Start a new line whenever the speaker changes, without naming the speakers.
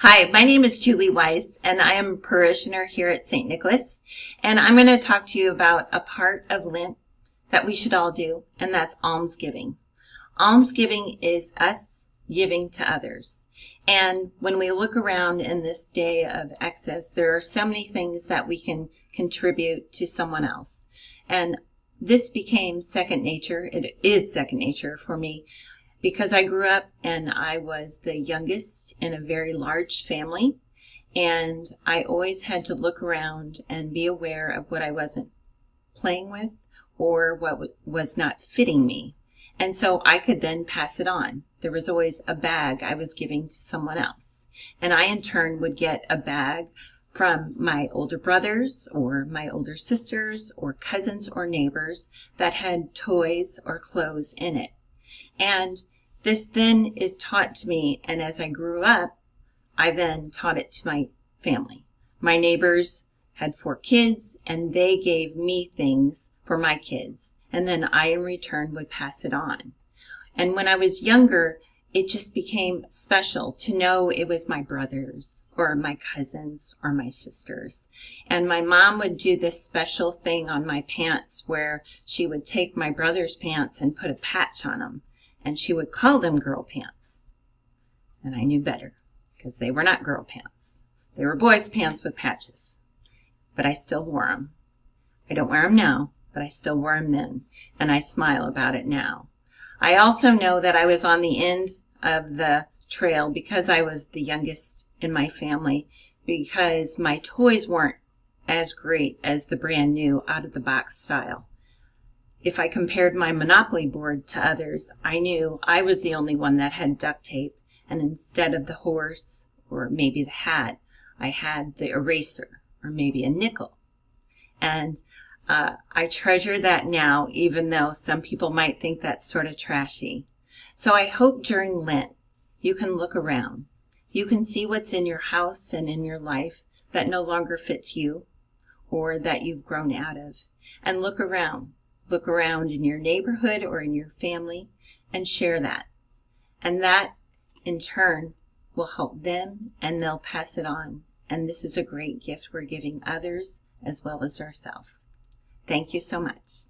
Hi, my name is Julie Weiss, and I am a parishioner here at St. Nicholas. And I'm going to talk to you about a part of Lent that we should all do, and that's almsgiving. Almsgiving is us giving to others. And when we look around in this day of excess, there are so many things that we can contribute to someone else. And this became second nature. It is second nature for me because I grew up and I was the youngest in a very large family, and I always had to look around and be aware of what I wasn't playing with or what was not fitting me. And so I could then pass it on. There was always a bag I was giving to someone else. And I in turn would get a bag from my older brothers or my older sisters or cousins or neighbors that had toys or clothes in it. And this then is taught to me, and as I grew up, I then taught it to my family. My neighbors had 4 kids, and they gave me things for my kids, and then I in return would pass it on. And when I was younger, it just became special to know it was my brothers or my cousins or my sisters. And my mom would do this special thing on my pants where she would take my brother's pants and put a patch on them. And she would call them girl pants. And I knew better because they were not girl pants. They were boys' pants with patches. But I still wore them. I don't wear them now, but I still wore them then. And I smile about it now. I also know that I was on the end of the trail because I was the youngest in my family, because my toys weren't as great as the brand new out of the box style. If I compared my Monopoly board to others, I knew I was the only one that had duct tape, and instead of the horse or maybe the hat, I had the eraser or maybe a nickel. And I treasure that now, even though some people might think that's sort of trashy. So I hope during Lent you can look around. You can see what's in your house and in your life that no longer fits you or that you've grown out of, and look around. Look around in your neighborhood or in your family and share that. And that, in turn, will help them and they'll pass it on. And this is a great gift we're giving others as well as ourselves. Thank you so much.